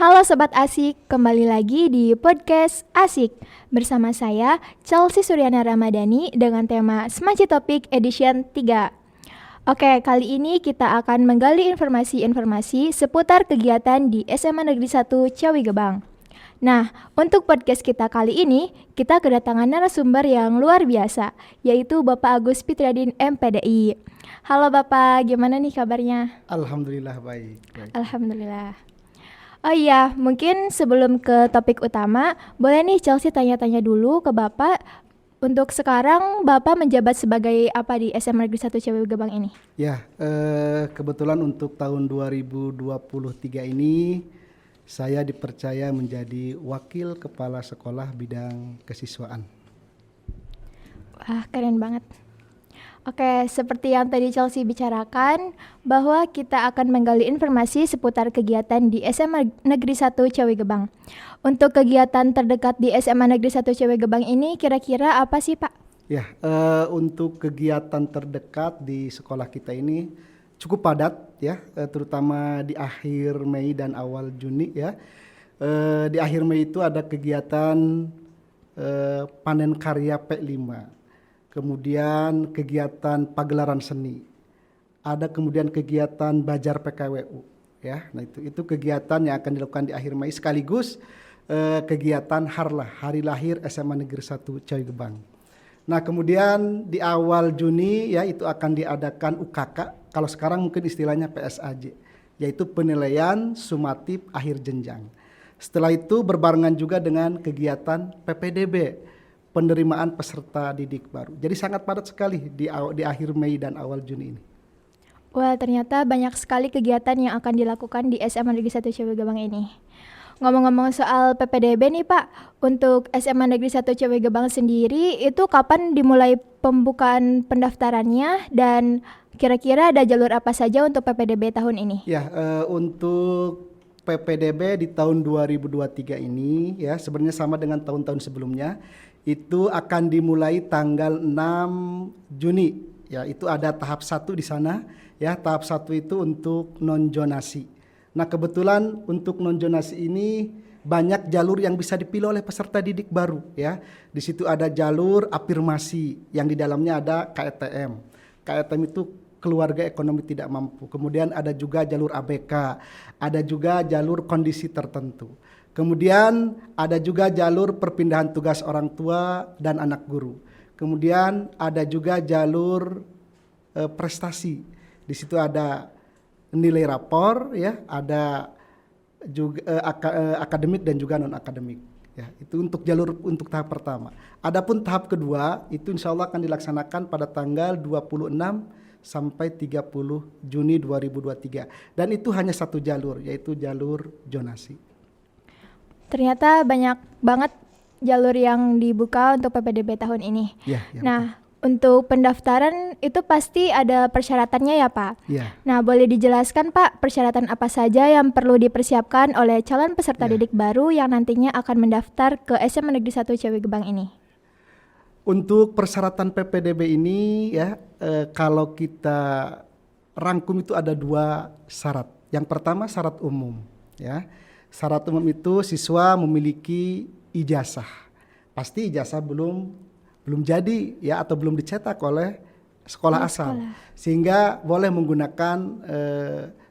Halo Sobat Asik, kembali lagi di podcast Asik. Bersama saya, Chelsea Suryana Ramadhani dengan tema Smaci Topik Edition 3. Oke, kali ini kita akan menggali informasi-informasi seputar kegiatan di SMA Negeri 1 Ciawi Gebang. Nah, untuk podcast kita kali ini, kita kedatangan narasumber yang luar biasa, yaitu Bapak Agus Fitriadin MPDI. Halo Bapak, gimana nih kabarnya? Alhamdulillah baik. Alhamdulillah. Oh iya, mungkin sebelum ke topik utama, boleh nih Chelsea tanya-tanya dulu ke Bapak. Untuk sekarang, Bapak menjabat sebagai apa di SMA Negeri 1 Ciawi Gebang ini? Ya, kebetulan untuk tahun 2023 ini saya dipercaya menjadi wakil kepala sekolah bidang kesiswaan. Wah, keren banget. Oke, seperti yang tadi Chelsea bicarakan, bahwa kita akan menggali informasi seputar kegiatan di SMA Negeri 1 Ciawi Gebang. Untuk kegiatan terdekat di SMA Negeri 1 Ciawi Gebang ini kira-kira apa sih Pak? Ya, untuk kegiatan terdekat di sekolah kita ini cukup padat ya, terutama di akhir Mei dan awal Juni ya. Di akhir Mei itu ada kegiatan panen karya P5. Kemudian kegiatan pagelaran seni, ada kemudian kegiatan Bajar PKWU, ya. Nah itu kegiatan yang akan dilakukan di akhir Mei sekaligus kegiatan Harlah, Hari Lahir SMA Negeri 1 Ciawi Gebang. Nah kemudian di awal Juni ya itu akan diadakan UKK, kalau sekarang mungkin istilahnya PSAJ, yaitu penilaian sumatif akhir jenjang. Setelah itu berbarengan juga dengan kegiatan PPDB, penerimaan peserta didik baru. Jadi sangat padat sekali di akhir Mei dan awal Juni ini. Wah, ternyata banyak sekali kegiatan yang akan dilakukan di SMA Negeri 1 Ciawi Gebang ini. Ngomong-ngomong soal PPDB nih Pak, untuk SMA Negeri 1 Ciawi Gebang sendiri itu kapan dimulai pembukaan pendaftarannya dan kira-kira ada jalur apa saja untuk PPDB tahun ini? Ya, untuk PPDB di tahun 2023 ini ya sebenarnya sama dengan tahun-tahun sebelumnya. Itu akan dimulai tanggal 6 Juni. Ya, itu ada tahap 1 di sana. Ya, tahap 1 itu untuk non-zonasi. Nah, kebetulan untuk non-zonasi ini banyak jalur yang bisa dipilih oleh peserta didik baru. Ya, di situ ada jalur afirmasi yang di dalamnya ada KETM. KETM itu keluarga ekonomi tidak mampu. Kemudian ada juga jalur ABK, ada juga jalur kondisi tertentu. Kemudian ada juga jalur perpindahan tugas orang tua dan anak guru. Kemudian ada juga jalur prestasi. Di situ ada nilai rapor, ya, ada juga akademik dan juga non akademik. Ya, itu untuk jalur untuk tahap pertama. Adapun tahap kedua itu insya Allah akan dilaksanakan pada tanggal 26 sampai 30 Juni 2023. Dan itu hanya satu jalur, yaitu jalur zonasi. Ternyata banyak banget jalur yang dibuka untuk PPDB tahun ini. Ya, nah, untuk pendaftaran itu pasti ada persyaratannya ya Pak? Ya. Nah, boleh dijelaskan Pak persyaratan apa saja yang perlu dipersiapkan oleh calon peserta didik baru yang nantinya akan mendaftar ke SMA Negeri 1 Ciawi Gebang ini? Untuk persyaratan PPDB ini ya, kalau kita rangkum itu ada 2 syarat. Yang pertama syarat umum ya. Syarat umum itu siswa memiliki ijazah. Pasti ijazah belum jadi ya atau belum dicetak oleh sekolah asal. Sehingga boleh menggunakan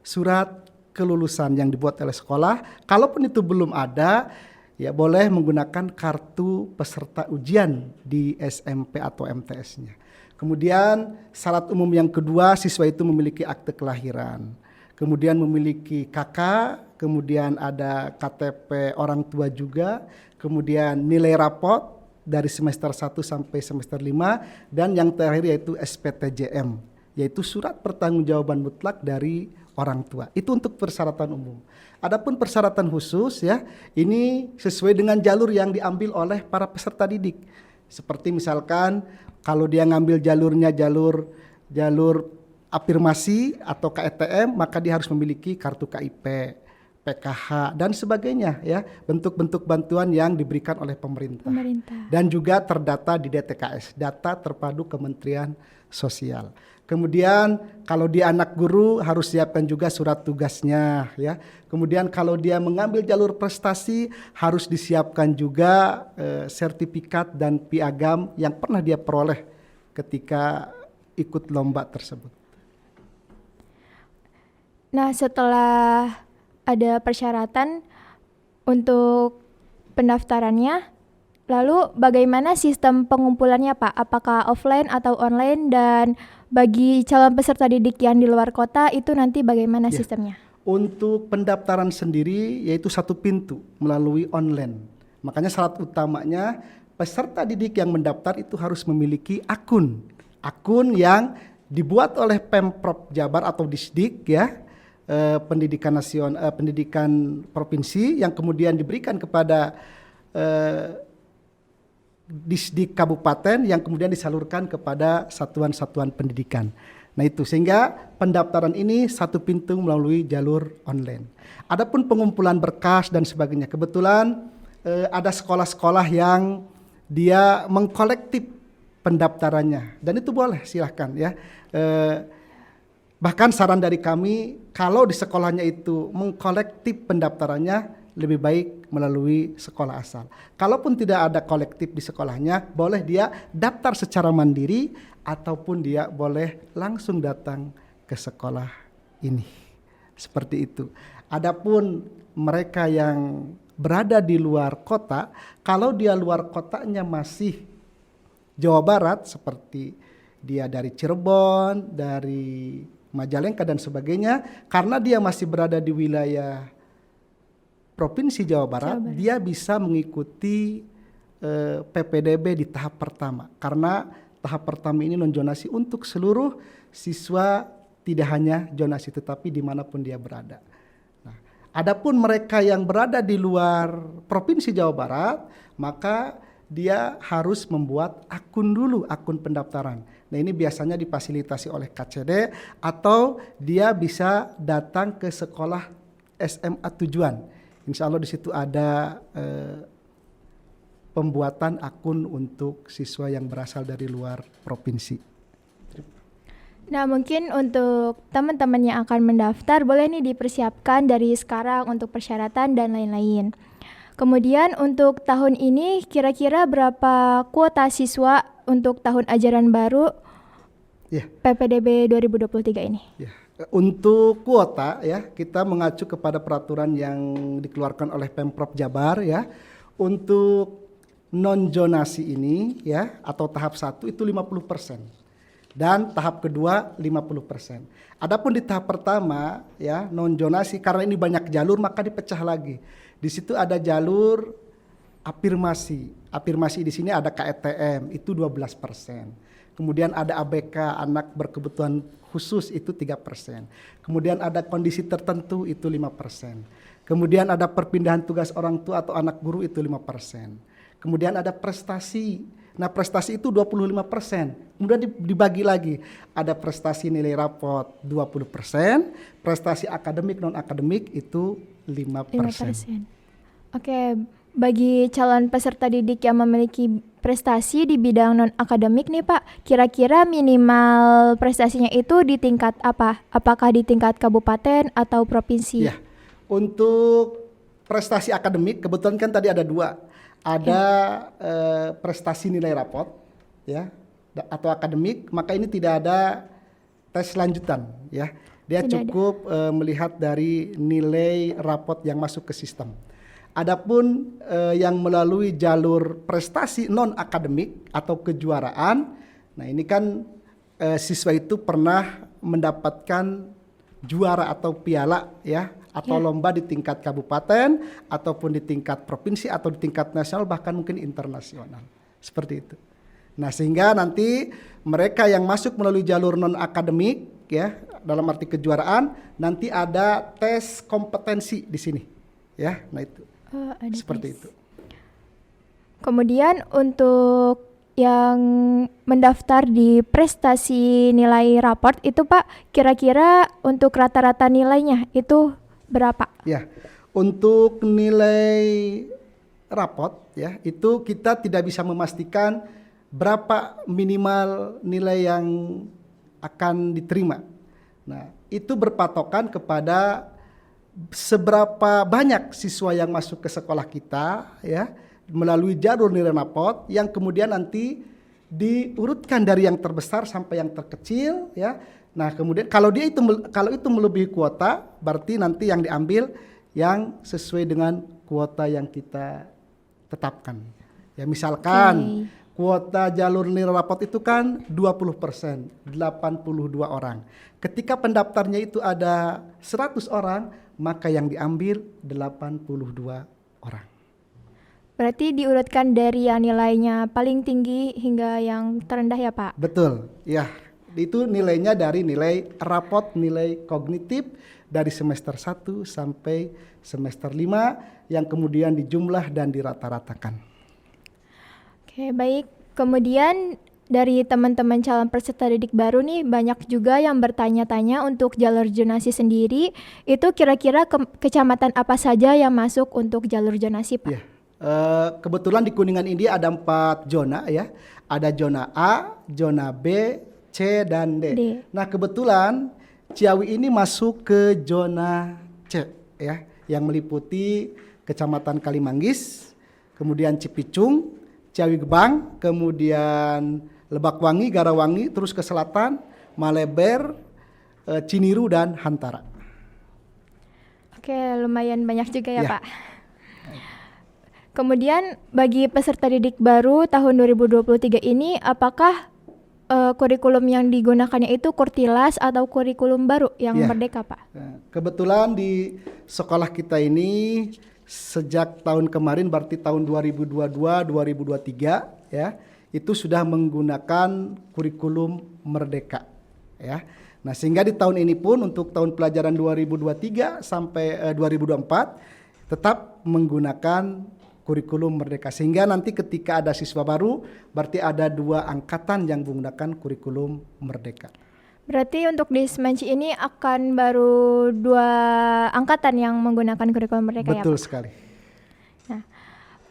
surat kelulusan yang dibuat oleh sekolah. Kalaupun itu belum ada, ya boleh menggunakan kartu peserta ujian di SMP atau MTS-nya. Kemudian syarat umum yang kedua, siswa itu memiliki akte kelahiran. Kemudian memiliki KK, kemudian ada KTP orang tua juga, kemudian nilai rapot dari semester 1 sampai semester 5, dan yang terakhir yaitu SPTJM, yaitu surat pertanggungjawaban mutlak dari orang tua. Itu untuk persyaratan umum. Adapun persyaratan khusus ya, ini sesuai dengan jalur yang diambil oleh para peserta didik. Seperti misalkan kalau dia ngambil jalurnya jalur afirmasi atau KETM, maka dia harus memiliki kartu KIP, PKH dan sebagainya ya, bentuk-bentuk bantuan yang diberikan oleh pemerintah. Dan juga terdata di DTKS, data terpadu Kementerian sosial. Kemudian kalau dia anak guru harus siapkan juga surat tugasnya ya. Kemudian kalau dia mengambil jalur prestasi harus disiapkan juga sertifikat dan piagam yang pernah dia peroleh ketika ikut lomba tersebut. Nah, setelah ada persyaratan untuk pendaftarannya, lalu bagaimana sistem pengumpulannya Pak? Apakah offline atau online, dan bagi calon peserta didik yang di luar kota itu nanti bagaimana sistemnya? Untuk pendaftaran sendiri yaitu satu pintu melalui online. Makanya syarat utamanya peserta didik yang mendaftar itu harus memiliki akun yang dibuat oleh Pemprov Jabar atau Disdik ya, pendidikan nasional, pendidikan provinsi, yang kemudian diberikan kepada Disdik kabupaten yang kemudian disalurkan kepada satuan-satuan pendidikan. Nah itu, sehingga pendaftaran ini satu pintu melalui jalur online. Adapun pengumpulan berkas dan sebagainya, kebetulan ada sekolah-sekolah yang dia mengkolektif pendaftarannya, dan itu boleh, silahkan ya. Bahkan saran dari kami, kalau di sekolahnya itu mengkolektif pendaftarannya, lebih baik melalui sekolah asal. Kalaupun tidak ada kolektif di sekolahnya, boleh dia daftar secara mandiri ataupun dia boleh langsung datang ke sekolah ini. Seperti itu. Adapun mereka yang berada di luar kota, kalau dia luar kotanya masih Jawa Barat, seperti dia dari Cirebon, dari Majalengka dan sebagainya, karena dia masih berada di wilayah Provinsi Jawa Barat, dia bisa mengikuti PPDB di tahap pertama. Karena tahap pertama ini non-zonasi untuk seluruh siswa, tidak hanya zonasi tetapi dimanapun dia berada. Nah, adapun mereka yang berada di luar Provinsi Jawa Barat, maka dia harus membuat akun dulu, akun pendaftaran. Nah ini biasanya difasilitasi oleh KCD atau dia bisa datang ke sekolah SMA tujuan. Insya Allah di situ ada pembuatan akun untuk siswa yang berasal dari luar provinsi. Nah mungkin untuk teman-teman yang akan mendaftar boleh nih dipersiapkan dari sekarang untuk persyaratan dan lain-lain. Kemudian untuk tahun ini kira-kira berapa kuota siswa untuk tahun ajaran baru PPDB 2023 ini? Untuk kuota ya, kita mengacu kepada peraturan yang dikeluarkan oleh Pemprov Jabar ya. Untuk non-zonasi ini ya, atau tahap 1 itu 50%. Dan tahap kedua 50%. Adapun di tahap pertama ya, non-zonasi, karena ini banyak jalur maka dipecah lagi. Di situ ada jalur afirmasi. Afirmasi di sini ada KETM itu 12%. Kemudian ada ABK, anak berkebutuhan khusus, itu 3%. Kemudian ada kondisi tertentu, itu 5%. Kemudian ada perpindahan tugas orang tua atau anak guru, itu 5%. Kemudian ada prestasi. Nah prestasi itu 25%. Kemudian dibagi lagi. Ada prestasi nilai rapot 20%, prestasi akademik non-akademik itu 5%. Oke, bagi calon peserta didik yang memiliki prestasi di bidang non-akademik nih Pak, kira-kira minimal prestasinya itu di tingkat apa? Apakah di tingkat kabupaten atau provinsi? Ya, untuk prestasi akademik kebetulan kan tadi ada dua. Ada prestasi nilai rapot ya, atau akademik, maka ini tidak ada tes lanjutan ya. Dia cukup melihat dari nilai rapot yang masuk ke sistem. Adapun yang melalui jalur prestasi non akademik atau kejuaraan, nah ini kan siswa itu pernah mendapatkan juara atau piala ya, atau lomba di tingkat kabupaten ataupun di tingkat provinsi atau di tingkat nasional, bahkan mungkin internasional. Seperti itu. Nah, sehingga nanti mereka yang masuk melalui jalur non akademik ya, dalam arti kejuaraan, nanti ada tes kompetensi di sini. Ya, nah itu. Seperti itu. Kemudian untuk yang mendaftar di prestasi nilai raport itu Pak, kira-kira untuk rata-rata nilainya itu berapa? Ya, untuk nilai raport ya, itu kita tidak bisa memastikan berapa minimal nilai yang akan diterima. Nah, itu berpatokan kepada seberapa banyak siswa yang masuk ke sekolah kita ya melalui jalur nilai rapot yang kemudian nanti diurutkan dari yang terbesar sampai yang terkecil ya. Nah, kemudian kalau itu melebihi kuota, berarti nanti yang diambil yang sesuai dengan kuota yang kita tetapkan. Ya, misalkan kuota jalur nilai rapot itu kan 20%, 82 orang. Ketika pendaftarnya itu ada 100 orang, maka yang diambil 82 orang. Berarti diurutkan dari yang nilainya paling tinggi hingga yang terendah ya Pak? Betul, ya. Itu nilainya dari nilai rapot, nilai kognitif dari semester 1 sampai semester 5 yang kemudian dijumlah dan dirata-ratakan. Oke, baik. Kemudian dari teman-teman calon peserta didik baru nih banyak juga yang bertanya-tanya untuk jalur zonasi sendiri. Itu kira-kira kecamatan apa saja yang masuk untuk jalur zonasi Pak? Ya. Kebetulan di Kuningan ini ada 4 zona ya. Ada zona A, zona B, C dan D. Nah, kebetulan Ciawi ini masuk ke zona C ya, yang meliputi Kecamatan Kalimanggis, kemudian Cipicung, Ciawi Gebang, kemudian Lebakwangi, Garawangi, terus ke selatan Maleber, Ciniru dan Hantara. Oke, lumayan banyak juga ya Pak. Kemudian bagi peserta didik baru tahun 2023 ini, apakah kurikulum yang digunakannya itu Kurtilas atau kurikulum baru yang merdeka Pak? Kebetulan di sekolah kita ini sejak tahun kemarin, berarti tahun 2022-2023 ya, itu sudah menggunakan kurikulum merdeka ya. Nah, sehingga di tahun ini pun untuk tahun pelajaran 2023 sampai 2024 tetap menggunakan kurikulum merdeka, sehingga nanti ketika ada siswa baru berarti ada 2 angkatan yang menggunakan kurikulum merdeka. Berarti untuk di Semanci ini akan baru 2 angkatan yang menggunakan kurikulum merdeka. Betul ya Pak? Sekali. Nah,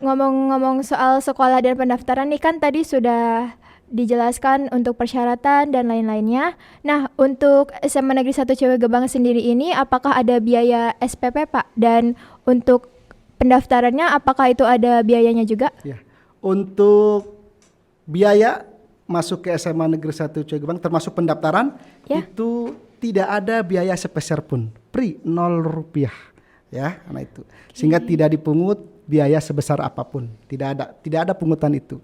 ngomong-ngomong soal sekolah dan pendaftaran nih kan tadi sudah dijelaskan untuk persyaratan dan lain-lainnya. Nah, untuk SMA Negeri 1 Ciawi Gebang sendiri ini apakah ada biaya SPP Pak? Dan untuk pendaftarannya apakah itu ada biayanya juga? Ya. Untuk biaya masuk ke SMA Negeri 1 Ciawi Gebang termasuk pendaftaran itu tidak ada biaya sepeser pun. Free, 0 rupiah. Ya, karena itu. Sehingga tidak dipungut biaya sebesar apapun. Tidak ada pungutan itu.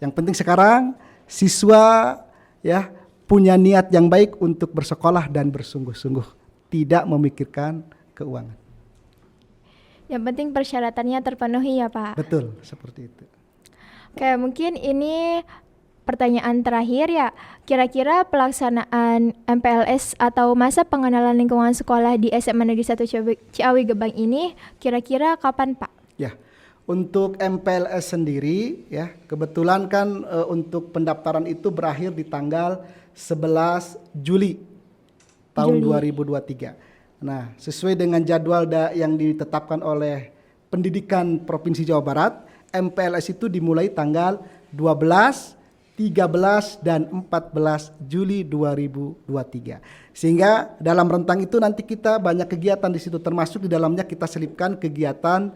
Yang penting sekarang siswa ya punya niat yang baik untuk bersekolah dan bersungguh-sungguh, tidak memikirkan keuangan. Yang penting persyaratannya terpenuhi ya Pak? Betul, seperti itu. Oke, mungkin ini pertanyaan terakhir ya. Kira-kira pelaksanaan MPLS atau masa pengenalan lingkungan sekolah di SMA Negeri 1 Ciawi Gebang ini kira-kira kapan Pak? Ya, untuk MPLS sendiri ya, kebetulan kan untuk pendaftaran itu berakhir di tanggal 11 Juli tahun 2023. Nah, sesuai dengan jadwal yang ditetapkan oleh Pendidikan Provinsi Jawa Barat, MPLS itu dimulai tanggal 12, 13, dan 14 Juli 2023. Sehingga dalam rentang itu nanti kita banyak kegiatan di situ, termasuk di dalamnya kita selipkan kegiatan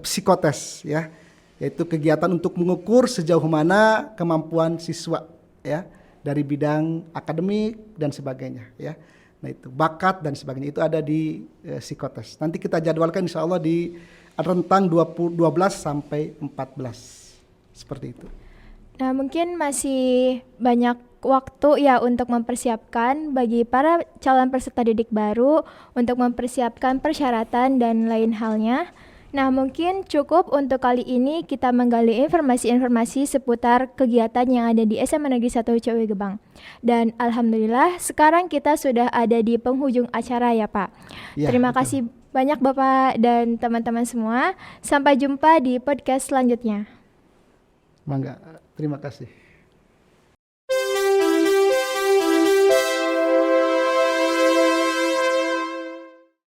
psikotes ya, yaitu kegiatan untuk mengukur sejauh mana kemampuan siswa ya dari bidang akademik dan sebagainya ya. Nah, itu bakat dan sebagainya itu ada di psikotes. Nanti kita jadwalkan insya Allah di rentang 12 sampai 14 seperti itu. Nah, mungkin masih banyak waktu ya untuk mempersiapkan bagi para calon peserta didik baru untuk mempersiapkan persyaratan dan lain halnya. Nah, mungkin cukup untuk kali ini kita menggali informasi-informasi seputar kegiatan yang ada di SMA Negeri 1 Ciawi Gebang. Dan alhamdulillah sekarang kita sudah ada di penghujung acara ya Pak. Ya, terima kasih banyak Bapak dan teman-teman semua. Sampai jumpa di podcast selanjutnya. Mangga, terima kasih.